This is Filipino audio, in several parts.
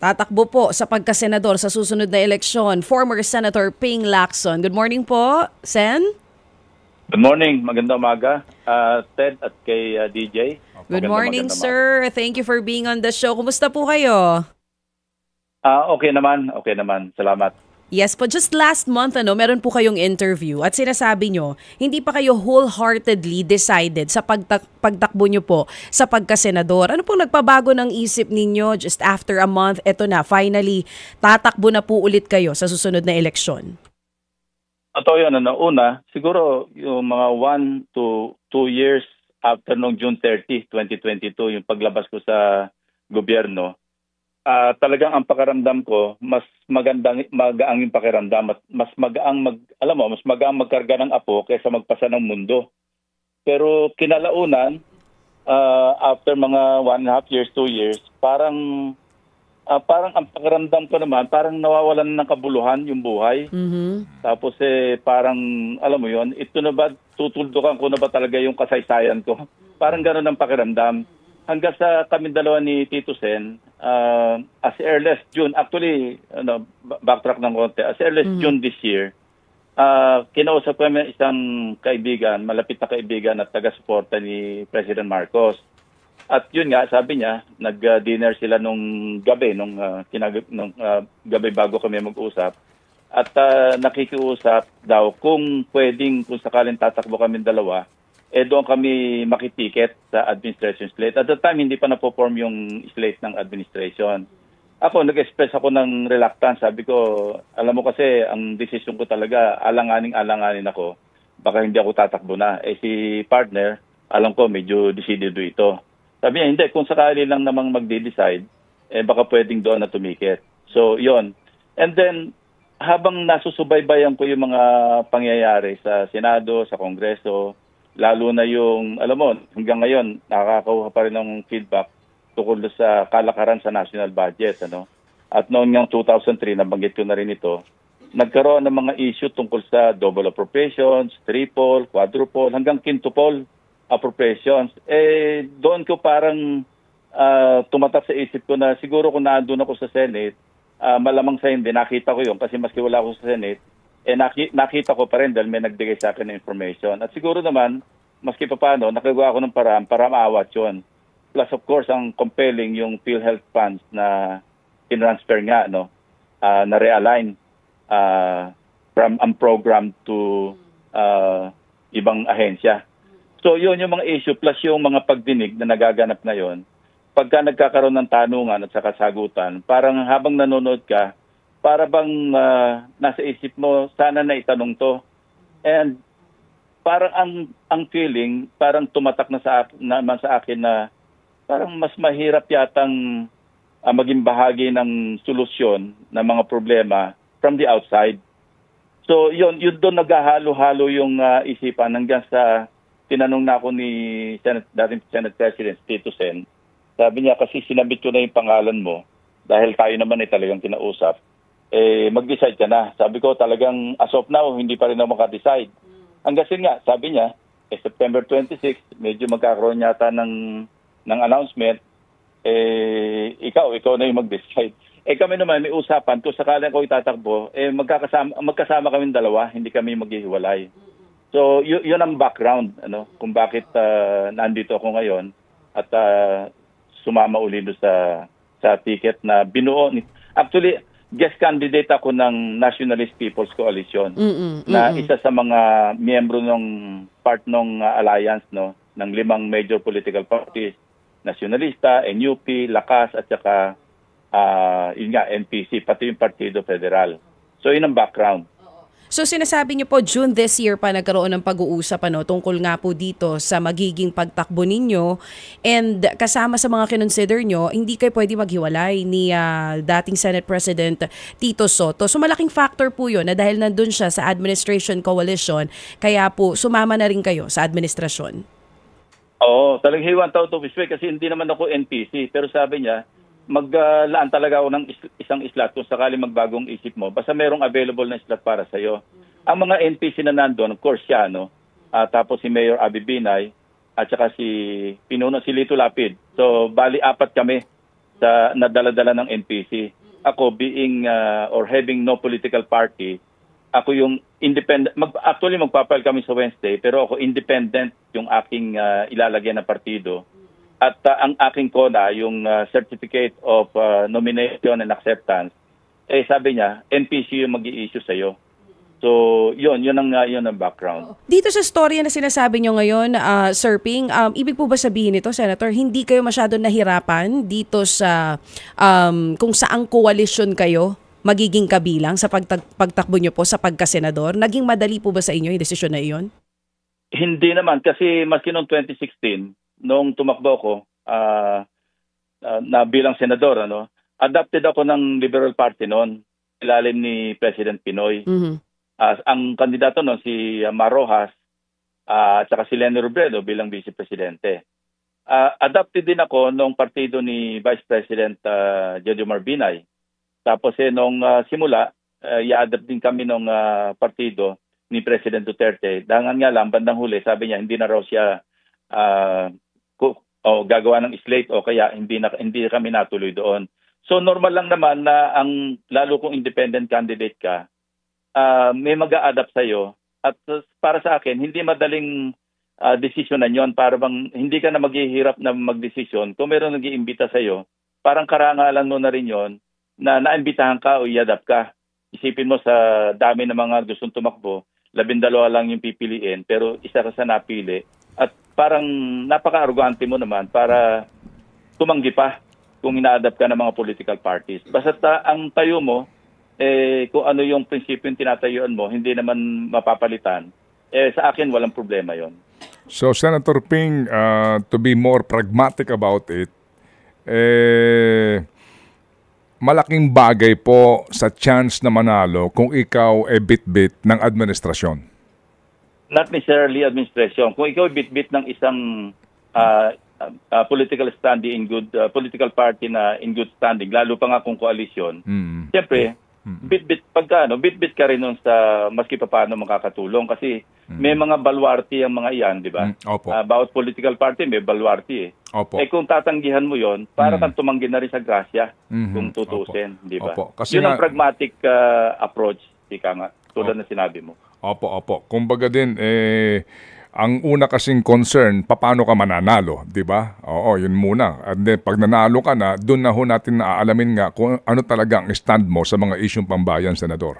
Tatakbo po sa pagkasenador sa susunod na eleksyon, former Senator Ping Lacson. Good morning po, Sen. Good morning. Magandang umaga, Ted at kay DJ. Good morning, sir. Thank you for being on the show. Kumusta po kayo? Okay naman. Okay naman. Salamat. Yes po, just last month meron po kayong interview at sinasabi nyo, hindi pa kayo wholeheartedly decided sa pagtakbo nyo po sa pagkasenador. Ano pong nagpabago ng isip ninyo just after a month? Eto na, finally, tatakbo na po ulit kayo sa susunod na eleksyon. Ito yun, una, siguro yung mga 1 to 2 years after nung June 30, 2022, yung paglabas ko sa gobyerno, talagang ang pakiramdam ko, mas magaang yung pakiramdam, mas magaang mas magaang magkarga ng apo kaysa magpasa ng mundo. Pero kinalaunan, after mga 1.5 years, 2 years, parang ang pakiramdam ko naman, parang nawawalan ng kabuluhan yung buhay. Tapos parang, alam mo yon, ito na ba, tutuldukan ko na ba talaga yung kasaysayan ko? Parang gano'n ang pakiramdam. Hanggang sa kami dalawa ni Tito Sen, as early as June, actually, backtrack ng konti, as early as June this year, kinausap kami isang kaibigan, malapit na kaibigan at taga-suporta ni President Marcos. At yun nga, sabi niya, nag-dinner sila nung gabi, nung gabi bago kami mag-usap. At nakikiusap daw kung sakaling tatakbo kami dalawa, doon kami makitiket sa administration slate. At the time, hindi pa na-perform yung slate ng administration. Ako, nag-express ako ng reluctance. Sabi ko, alam mo kasi, ang decision ko talaga, alanganin ako. Baka hindi ako tatakbo na. Si partner, alam ko, medyo decidido ito. Sabi niya, hindi, kung sakali lang namang magde-decide, baka pwedeng doon na tumikit. So, yon. And then, habang nasusubaybayan ko yung mga pangyayari sa Senado, sa Kongreso, lalo na yung, alam mo, hanggang ngayon, nakakakuha pa rin ng feedback tungkol sa kalakaran sa national budget. At noong yung 2003, nabanggit ko na rin ito, nagkaroon ng mga issue tungkol sa double appropriations, triple, quadruple, hanggang quintuple appropriations. Doon ko parang tumatak sa isip ko na siguro kung naandun ako sa Senate, malamang sa hindi, nakita ko yun kasi maski wala ako sa Senate, nakita ko pa rin dahil may nagbigay sa akin ng information. At siguro naman, maski pa paano, nakagawa ako ng paraan para maawat yun. Plus of course, ang compelling yung PhilHealth funds na tinransfer nga, na realign from ang program to ibang ahensya. So yun yung mga issue plus yung mga pagdinig na nagaganap ngayon. Pagka nagkakaroon ng tanungan at saka sagutan, parang habang nanonood ka, para bang nasa isip mo, sana na itanong to. And parang ang feeling, parang tumatak naman sa akin na parang mas mahirap yatang maging bahagi ng solusyon ng mga problema from the outside. So yun doon naghahalo-halo yung isipan hanggang sa tinanong na ako ni dating Senate President Tito Sen. Sabi niya kasi sinabit ko na yung pangalan mo dahil tayo naman ay talagang kinausap. Mag-decide ka na. Sabi ko talagang as of now, hindi pa rin ako makadecide. Hanggang nga, sabi niya, September 26, medyo magkakaroon yata ng announcement. Ikaw na yung mag-decide. Kami naman, may usapan. Kung sakaling ako itatakbo, magkasama kami dalawa, hindi kami maghihiwalay. So, yun ang background, kung bakit nandito ako ngayon at sumama uli sa ticket na binuo. Actually, guest candidate ako ng Nationalist People's Coalition na isa sa mga miyembro ng part ng alliance ng 5 major political parties, Nacionalista, NUP, Lakas at saka NPC, pati yung Partido Federal. So yun ang background. So sinasabi niyo po June this year pa nagkaroon ng pag-uusap tungkol nga po dito sa magiging pagtakbo ninyo, and kasama sa mga kinonsider nyo, hindi kayo pwede maghiwalay ni dating Senate President Tito Soto. So malaking factor po yun na dahil nandun siya sa administration coalition, kaya po sumama na rin kayo sa administrasyon. Oo, talagang hiwan tao to kasi hindi naman ako NPC, pero sabi niya, maglaan talaga ako ng isang slot kung sakali magbagong isip mo. Basta merong available na slot para sa'yo. Ang mga NPC na nandun, of course siya, tapos si Mayor Abby Binay, at saka si Lito Lapid. So, bali 4 kami sa nadala-dala ng NPC. Ako being or having no political party, ako yung independent. Actually magpapile kami sa Wednesday, pero ako independent yung aking ilalagyan na partido. At ang aking CONA, yung Certificate of Nomination and Acceptance, sabi niya, NPC yung mag-i-issue sa'yo. So, yun ang background. Dito sa storya na sinasabi nyo ngayon, Sir Ping, ibig po ba sabihin nito, Senator, hindi kayo masyado nahirapan dito sa kung saang koalisyon kayo magiging kabilang sa pagtakbo nyo po sa pagkasenador? Naging madali po ba sa inyo yung desisyon na iyon? Hindi naman, kasi maski noong 2016, noong tumakbo ko na bilang senador, adopted ako ng Liberal Party noon, ilalim ni President Pinoy. Mm-hmm. Ang kandidato noon si Marojas at saka si Leni Robredo bilang Vice Presidente. Adopted din ako noong partido ni Vice President Jojo Marbinay. Tapos noong simula, i-adopt din kami noong partido ni President Duterte. Dangan nga lang, bandang huli, sabi niya hindi na raw siya gagawa ng slate o kaya hindi kami natuloy doon. So normal lang naman na lalo kung independent candidate ka, may mag-a-adapt sa'yo. At para sa akin, hindi madaling desisyonan yon. Para bang hindi ka na maghihirap na magdesisyon. Kung meron nag-iimbita sa'yo, parang karangalan mo na rin yon na naimbitahan ka o i-adapt ka. Isipin mo sa dami ng mga gustong tumakbo, 12 lang yung pipiliin, pero isa ka sa napili. At parang napaka-arrogante mo naman para tumanggi pa kung ina-adapt ka ng mga political parties. Basta ang tayo mo, kung ano yung prinsipyo yung tinatayuan mo, hindi naman mapapalitan, sa akin walang problema yon. So, Senator Ping, to be more pragmatic about it, malaking bagay po sa chance na manalo kung ikaw bit-bit ng administrasyon. Not necessarily administration. Kung ikaw bit-bit ng isang political standing in good, political party na in good standing, lalo pa nga kung koalisyon, siyempre, bit-bit bit-bit ka rin nun sa maski pa paano makakatulong kasi may mga baluarte ang mga iyan, di ba? Bawat political party may baluarte Opo. Kung tatanggihan mo yon, para kang tumanggi na rin sa grasya kung tutusin, di ba? Yun ang pragmatic approach, ika nga, tulad na sinabi mo. Opo. Kumbaga din, ang una kasing concern, paano ka mananalo, di ba? Oo, yun muna. And then, pag nanalo ka na, doon na ho natin naaalamin nga kung ano talaga ang stand mo sa mga isyong pambayan, Senador.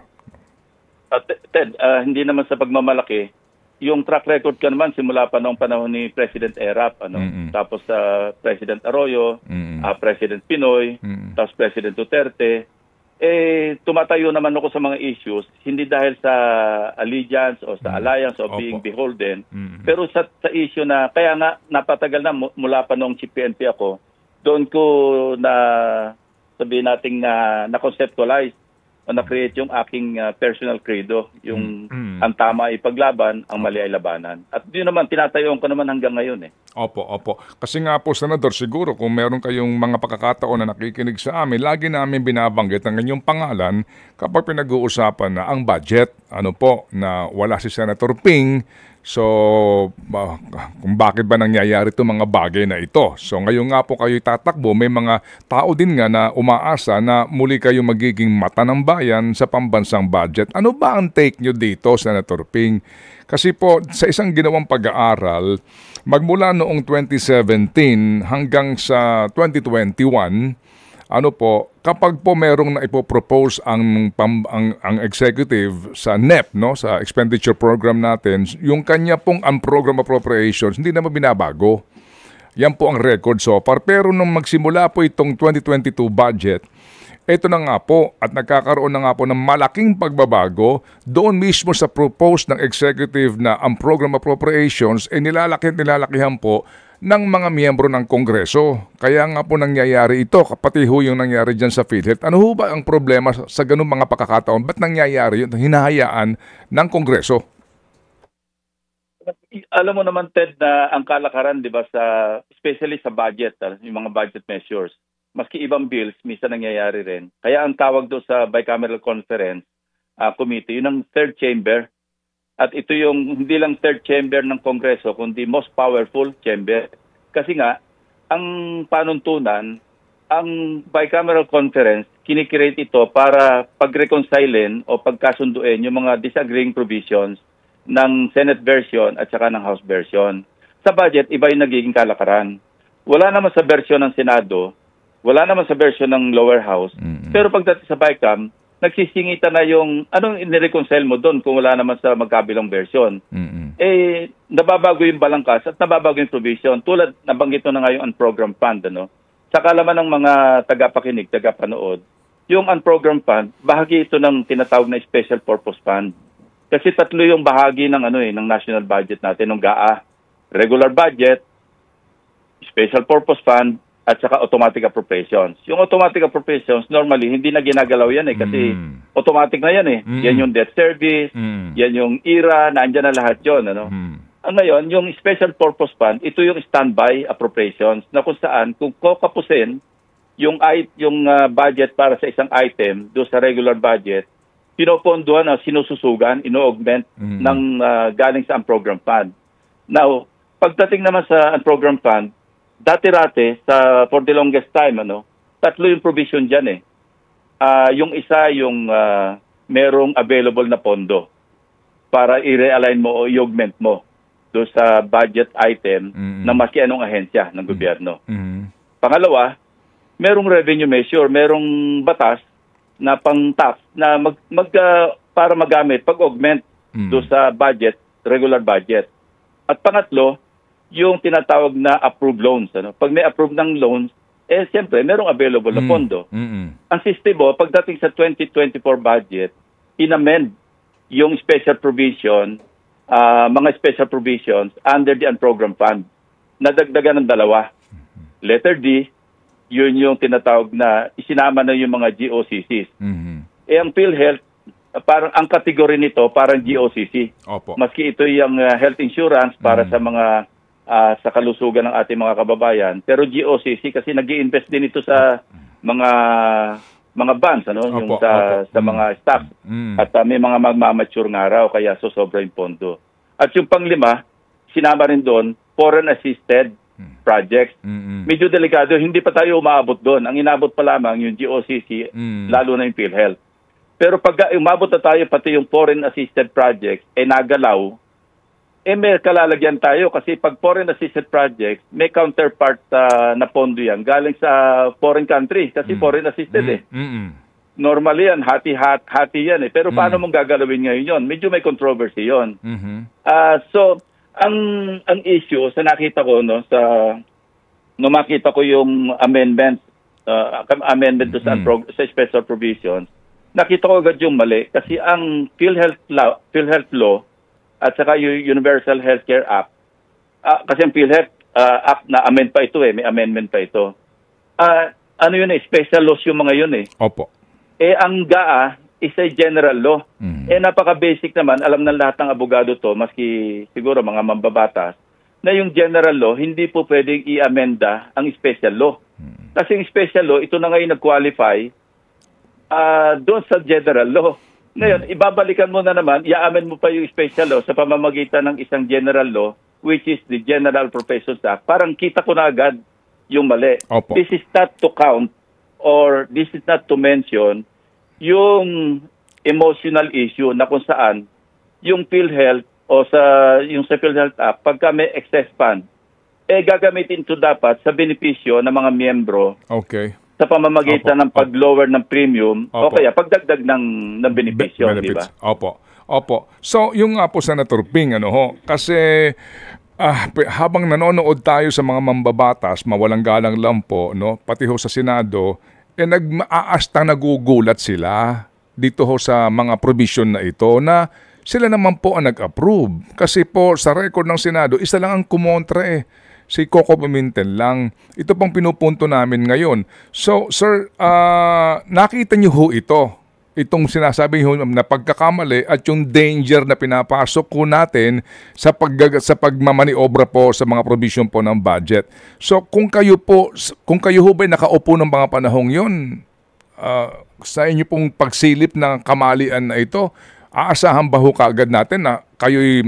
Ted, hindi naman sa pagmamalaki. Yung track record ka naman, simula pa noong panahon ni President Erap, tapos President Arroyo, President Pinoy, tapos President Duterte. Tumatayo naman ako sa mga issues, hindi dahil sa allegiance o sa alliance o being beholden, pero sa issue na, kaya nga napatagal na mula pa noong CPNP ako, doon ko na sabihin natin na-conceptualize o na-create yung aking personal credo, yung ang tama ay paglaban, ang mali ay labanan. At yun naman, tinatayoan ko naman hanggang ngayon. Opo. Kasi nga po, Senador, siguro kung meron kayong mga pagkakataon na nakikinig sa amin, lagi namin binabanggit ang inyong pangalan kapag pinag-uusapan na ang budget, na wala si Senator Ping. So, kung bakit ba nangyayari itong mga bagay na ito? So, ngayon nga po kayo tatakbo, may mga tao din nga na umaasa na muli kayo magiging mata ng bayan sa pambansang budget. Ano ba ang take nyo dito, Senator Ping? Kasi po, sa isang ginawang pag-aaral, magmula noong 2017 hanggang sa 2021, kapag po merong naipopropose ang executive sa NEP, sa expenditure program natin, yung kanya pong program appropriations, hindi naman binabago. Yan po ang record so far. Pero nung magsimula po itong 2022 budget, ito na nga po at nagkakaroon na nga po ng malaking pagbabago doon mismo sa propose ng executive na ang program appropriations nilalakihan po ng mga miyembro ng Kongreso. Kaya nga po nangyayari ito, pati ho yung nangyari dyan sa PhilHealth. Ano ho ba ang problema sa ganung mga pagkakataon? Ba't nangyayari yun? Hinahayaan ng Kongreso? Alam mo naman, Ted, na ang kalakaran, di ba, especially sa budget, yung mga budget measures, maski ibang bills, minsan nangyayari rin. Kaya ang tawag doon sa Bicameral Conference Committee, yun ang third chamber. At ito yung hindi lang third chamber ng Kongreso, kundi most powerful chamber. Kasi nga, ang panuntunan, ang bicameral conference, kinikreate ito para pag-reconcilein o pagkasunduin yung mga disagreeing provisions ng Senate version at saka ng House version. Sa budget, iba yung nagiging kalakaran. Wala naman sa version ng Senado, wala naman sa version ng lower house, pero pagdating sa BICAM, nagsisingita na yung anong inireconcile mo doon kung wala naman sa magkabilang version. Nababago yung balangkas at nababago yung provision. Tulad, nabanggit mo na nga yung unprogrammed fund. Sa kalaman ng mga tagapakinig, tagapanood, yung unprogrammed fund, bahagi ito ng tinatawag na special purpose fund. Kasi tatlo yung bahagi ng ng national budget natin, ng GAA. Regular budget, special purpose fund, at saka automatic appropriations. Yung automatic appropriations, normally, hindi na ginagalaw yan kasi automatic na yan Yan yung debt service, yan yung IRA, naandyan na lahat yun. Ngayon, yung special purpose fund, ito yung standby appropriations na kung saan, kung kapusin yung budget para sa isang item doon sa regular budget, pinopondohan na sinususugan, ino-augment ng galing sa unprogrammed fund. Now, pagdating naman sa unprogrammed fund, dati-rate, for the longest time, tatlo yung provision dyan yung isa, yung merong available na pondo para i-realign mo o i-augment mo doon sa budget item ng maski anong ahensya ng gobyerno. Pangalawa, merong revenue measure, merong batas na pang-tax na para magamit pag-augment doon sa budget, regular budget. At pangatlo, yung tinatawag na approved loans. Pag may approved ng loans, siyempre, merong available na pondo. Ang system pagdating sa 2024 budget, inamend yung special provision, mga special provisions under the unprogrammed fund. Nadagdagan ng dalawa. Letter D, yun yung tinatawag na isinama na yung mga GOCCs. Ang PhilHealth, parang ang kategory nito, parang GOCC. Opo. Maski ito yung health insurance para sa mga sa kalusugan ng ating mga kababayan. Pero GOCC kasi nag-i-invest din ito sa mga bonds, yung sa mga stocks. At may mga magmamature nga raw, kaya sobra yung pondo. At yung panglima, sinama rin doon, foreign assisted projects. Medyo delikado, hindi pa tayo umaabot doon. Ang inabot pa lamang yung GOCC, lalo na yung PhilHealth. Pero pag umabot na tayo, pati yung foreign assisted projects, nagalaw, may kalalagyan tayo kasi pag foreign assisted projects, may counterpart na pondo yan galing sa foreign country kasi foreign assisted Normally yan, hati yan Pero paano mong gagalawin ngayon yon? Medyo may controversy yon. So, ang issue sa nakita ko, makita ko yung amendment sa special provisions, nakita ko agad yung mali kasi ang PhilHealth law at saka yung Universal Healthcare Act, kasi ang PhilHealth Act na amend pa ito may amendment pa ito. Special laws yung mga yun Opo. Ang GAA is a general law. Napaka-basic naman, alam ng lahat ng abogado to, maski siguro mga mambabatas, na yung general law, hindi po pwedeng i-amenda ang special law. Kasi yung special law, ito na ngayon nag-qualify doon sa general law. Ngayon, ibabalikan mo na naman, i-amend mo pa yung special law sa pamamagitan ng isang general law, which is the General Professions Act. Parang kita ko na agad yung mali. Opo. This is not to count or this is not to mention yung emotional issue na kung saan yung PhilHealth o yung sa PhilHealth Act, pagka may excess fund, gagamitin ito dapat sa benepisyo ng mga miyembro. Okay. Sa pamamagitan ng pag-lower ng premium o kaya pagdagdag ng benepisyo, di ba? Opo. So, yung nga po, Senator Ping, kasi habang nanonood tayo sa mga mambabatas, mawalang galang lang po, pati ho sa Senado, nag-aastang nagugulat sila dito ho sa mga provision na ito na sila naman po ang nag-approve. Kasi po, sa record ng Senado, isa lang ang kumontra si Coco Pimentel lang. Ito pong pinupunto namin ngayon. So, sir, nakita niyo ho itong sinasabi ho na pagkakamali at yung danger na pinapasok ko natin sa pagmamaniobra po sa mga provision po ng budget. So, kung kayo ho ba'y nakaupo ng mga panahong yon, sa inyo pong pagsilip ng kamalian na ito, aasahan ba ho kaagad natin na kayo'y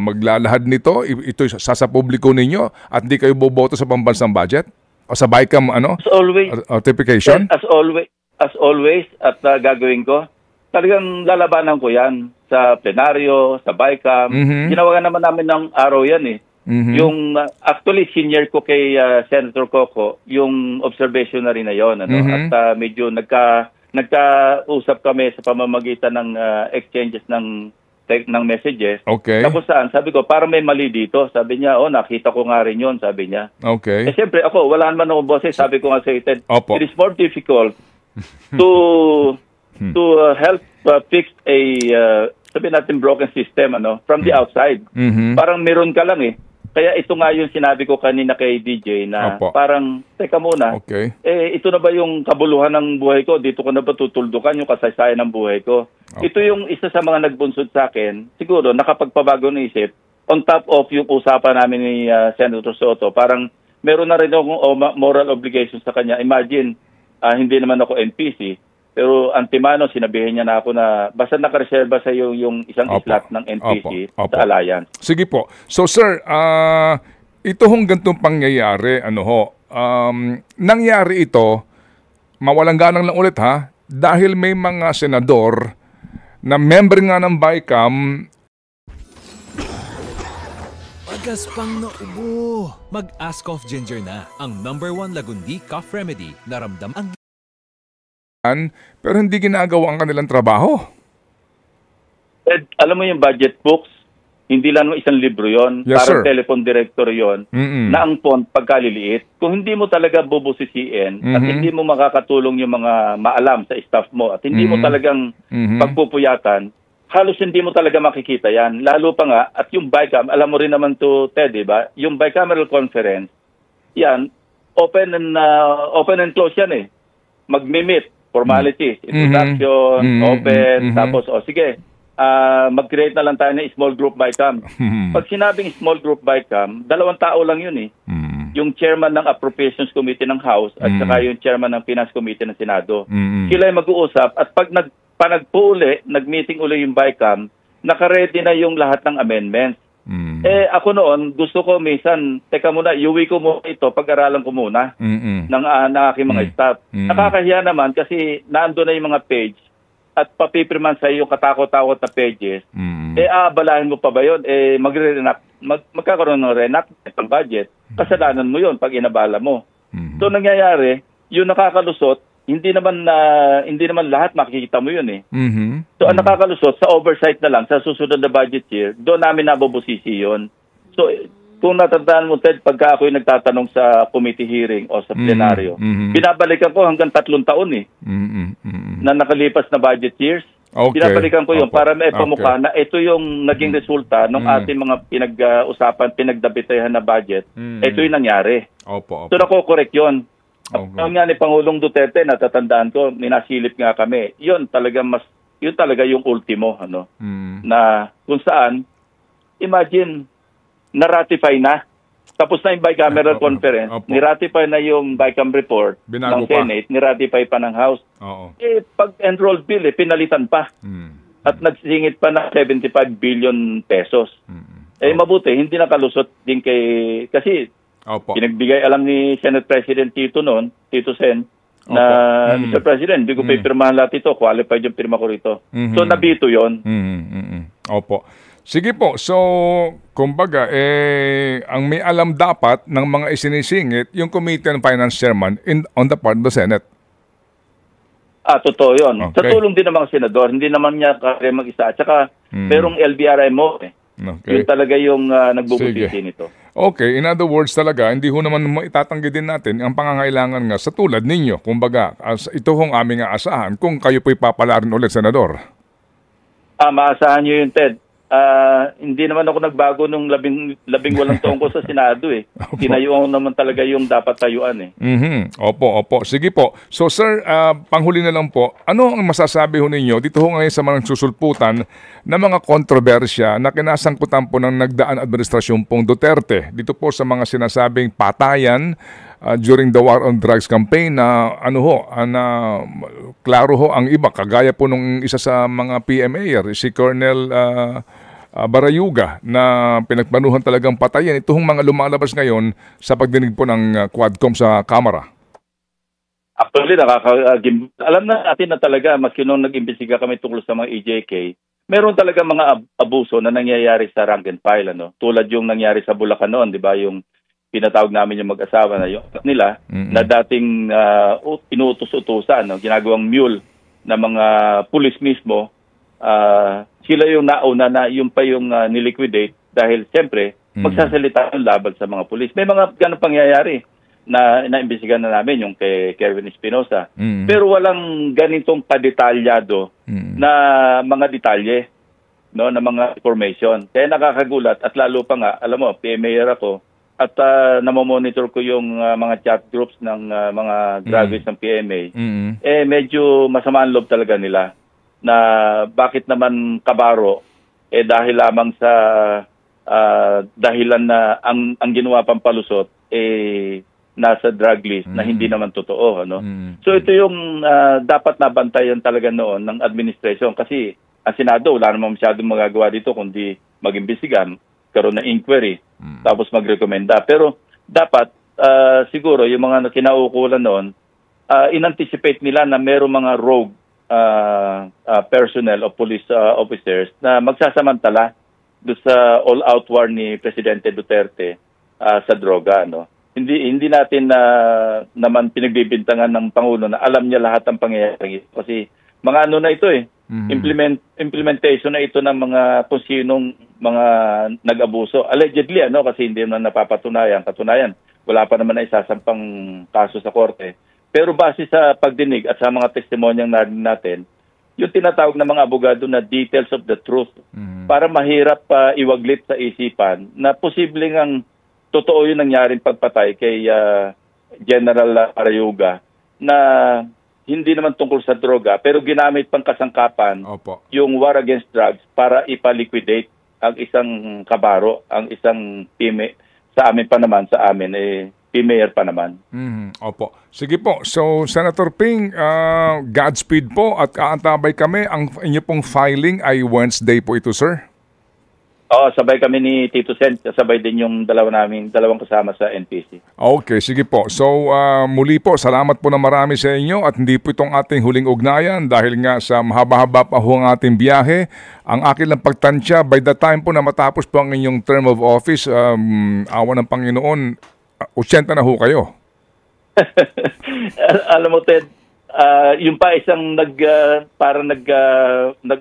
maglalahad nito, ito sa publiko ninyo at hindi kayo boboto sa pambansang budget? O sa BICAM, ano? As always, Certification? as always, at gagawin ko, talagang lalabanan ko yan sa plenaryo, sa BICAM. Ginawa naman namin ng araw yan eh. Yung actually senior ko kay Senator Coco, yung observation na rin na yon, ano? At medyo nagkausap kami sa pamamagitan ng exchanges ng messages. Okay. Tapos sabi ko, parang may mali dito. Sabi niya, nakita ko nga rin yun, sabi niya. Okay. Siyempre ako, wala naman ako boses. Sabi ko nga sa Ted, Opo. it is more difficult to help fix a, sabi natin, broken system from the outside. Parang meron ka lang eh. Kaya ito nga yung sinabi ko kanina kay DJ na parang, teka muna, ito na ba yung kabuluhan ng buhay ko? Dito ko na ba tutuldukan yung kasaysayan ng buhay ko? Ito yung isa sa mga nagbunsod sa akin. Siguro, nakapagpabago ng isip, on top of yung usapan namin ni Senator Soto, parang meron na rin akong moral obligation sa kanya. Imagine, hindi naman ako NPC, pero antimano, sinabihin niya na ako na basta nakareserba sa iyo yung isang slot ng NPC sa Alliance. Sige po. So sir, ito hong gantong pangyayari, nangyari ito, mawalang ganang lang ulit dahil may mga senador na member nga ng BICAM. Magaspang na ubo. Mag-Ascoff Ginger na, ang #1 Lagundi cough remedy na ramdam ang pero hindi ginagawa ang kanilang trabaho. Ed, alam mo yung budget books, hindi lang isang libro yon, yes, parang sir. telephone director yon, na ang font pagkaliliit. Kung hindi mo talaga bubusisiin at hindi mo makakatulong yung mga maalam sa staff mo at hindi mo talagang pagpupuyatan, halos hindi mo talaga makikita yan. Lalo pa nga, at yung BICAM, alam mo rin naman to, Ted, diba? Yung bicameral conference, yan, open and close yan eh. Mag-meet. Formalities, introduction, open, tapos, sige, mag-create na lang tayo ng small group BICAM. Pag sinabing small group BICAM, 2 tao lang yun eh. Yung chairman ng Appropriations Committee ng House at saka yung chairman ng Finance Committee ng Senado. Sila ay mag-uusap at pag nag-meeting uli yung BICAM, naka-ready na yung lahat ng amendments. Ako noon, gusto ko minsan, teka muna, iuwi ko muna ito, pag-aralan ko muna ng aking mga staff. Nakakahiya naman kasi naando na yung mga page at papipirman sa iyo yung katakot-takot na pages. Aabalahin mo pa ba yun? Magkakaroon ng reenactment ng budget. Kasalanan mo yun pag inabala mo. So nangyayari, yung nakakalusot, hindi naman lahat makikita mo yun eh. So ang nakakalusot, sa oversight na lang, sa susunod na budget year, doon namin nabubusisi yun. So kung natatandaan mo, Ted, pagka ako'y nagtatanong sa committee hearing o sa plenaryo, binabalikan ko hanggang 3 taon eh, na nakalipas na budget years. Okay. Binabalikan ko yun para may pamukha na ito yung naging resulta ng ating mga pinag-usapan, pinagdabitayan na budget. Ito yung nangyari. So nako-correct yun. Ang nga ni Pangulong Duterte, natatandaan ko, minasilip nga kami. Yun talaga yung ultimo, na kung saan, imagine, na-ratify na. Tapos na yung bicameral conference, ni-ratify na yung BICAM report ng Senate, ni-ratify pa ng House. Pag-enrolled bill, pinalitan pa. At nagsingit pa ng 75 billion pesos. Mabuti, hindi nakalusot din kasi pinagbigay alam ni Senate President Tito Sen, na Mr. President, hindi ko pa ipirmahan lahat ito, qualified yung pirma ko rito. So nabito yon. Opo. Sige po, so kumbaga, ang may alam dapat ng mga isinisingit, yung Committee on Finance Chairman on the part of the Senate. Totoo yun. Sa tulong din ng mga senador, hindi naman niya kaya mag-isa. At saka, merong LBRMO Yun talaga yung nagbubusisi nito. Okay, in other words talaga, hindi ho naman itatanggi din natin ang pangangailangan nga sa tulad ninyo. Kumbaga, ito hong aming aasahan kung kayo po'y papalarin ulit, Senador. Maasahan nyo yun, Ted. Hindi naman ako nagbago nung 18 taon ko sa Senado eh. Tinayuan naman talaga yung dapat tayuan eh. Opo. Sige po. So sir, panghuli na lang po, ano ang masasabi ho ninyo dito ho ngayon sa mga susulputan na mga kontrobersya na kinasangkutan po ng nagdaan administrasyon pong Duterte? Dito po sa mga sinasabing patayan during the War on Drugs campaign na klaro ho ang iba. Kagaya po nung isa sa mga PMA, si Colonel barayuga na pinagplanuhan talagang patayin itong mga lumalabas ngayon sa pagdinig po ng Quadcom sa Kamara? Actually, alam na natin na talaga, maski nung nag-imbestiga kami tungkol sa mga EJK, meron talaga mga abuso na nangyayari sa rank and file. Tulad yung nangyari sa Bulacan noon, di ba? Yung pinatawag namin yung mag-asawa na yung nila, na dating inuutos-utusan, ginagawang mule na mga pulis mismo, sila yung nauna na yung pa yung niliquidate dahil siyempre magsasalita yung laban sa mga pulis. May mga ganong pangyayari na naimbestigahan na namin yung kay Kevin Espinosa. Pero walang ganitong padetalyado na mga detalye, no, na mga information. Kaya nakakagulat at lalo pa nga, alam mo, PMAer ako at namomonitor ko yung mga chat groups ng mga graduates ng PMA. Medyo masama ang loob talaga nila na bakit naman kabaro dahil lamang sa dahilan na ang ginawa pampalusot nasa drug list na hindi naman totoo, ano. So ito yung dapat nabantayan talaga noon ng administration kasi ang Senado wala namang masyadong magagawa dito kundi mag-imbestiga, karoon ng inquiry, tapos magrekomenda. Pero dapat siguro yung mga kinaukulan noon, in-anticipate nila na mayroong mga rogue personnel o police officers na magsasamantala doon sa all-out war ni Presidente Duterte sa droga, no. Hindi natin naman pinagbibintangan ng Pangulo na alam niya lahat ng pangyayari kasi mga ano na ito implementation na ito ng mga kung sinong mga nag-abuso. Allegedly, kasi hindi naman napapatunayan. Katunayan, wala pa naman na isasampang kaso sa korte. Pero base sa pagdinig at sa mga testimonyang narinig natin, yung tinatawag ng mga abogado na details of the truth para mahirap iwaglit sa isipan na posibleng ang totoo yung nangyaring pagpatay kay General Arayuga na hindi naman tungkol sa droga pero ginamit pang kasangkapan yung war against drugs para ipaliquidate ang isang kabaro, ang isang PMA. Sa amin pa naman, PMAer pa naman. Opo. Sige po. So, Senator Ping, Godspeed po at aantabay kami. Ang inyo pong filing ay Wednesday po ito, sir? Oo, sabay kami ni Tito Sen, sabay din yung dalawang kasama sa NPC. Okay, sige po. So muli po, salamat po na marami sa inyo at hindi po itong ating huling ugnayan dahil nga sa mahaba-haba pa ho ang ating biyahe. Ang akin lang pagtansya, by the time po na matapos po ang inyong term of office, awa ng Panginoon, 80 na ho kayo. Alam mo, Ted, yung pa isang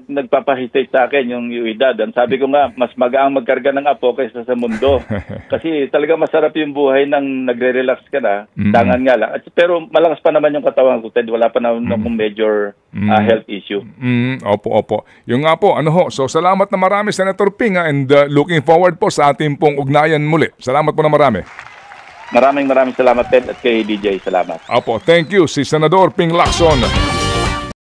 nagpapahistay sa akin yung edad. Sabi ko nga, mas magaang magkarga ng apo kaysa sa mundo. Kasi talaga masarap yung buhay nang nagre-relax ka na. Dangan nga lang. Pero malakas pa naman yung katawan ko, Ted. Wala pa naman akong major health issue. Opo. Yung nga po, so salamat na marami, Senator Ping, and looking forward po sa ating pong ugnayan muli. Salamat po na marami. Maraming salamat, Ted, at kay DJ. Salamat. Opo, thank you. Si Senador Ping Lacson.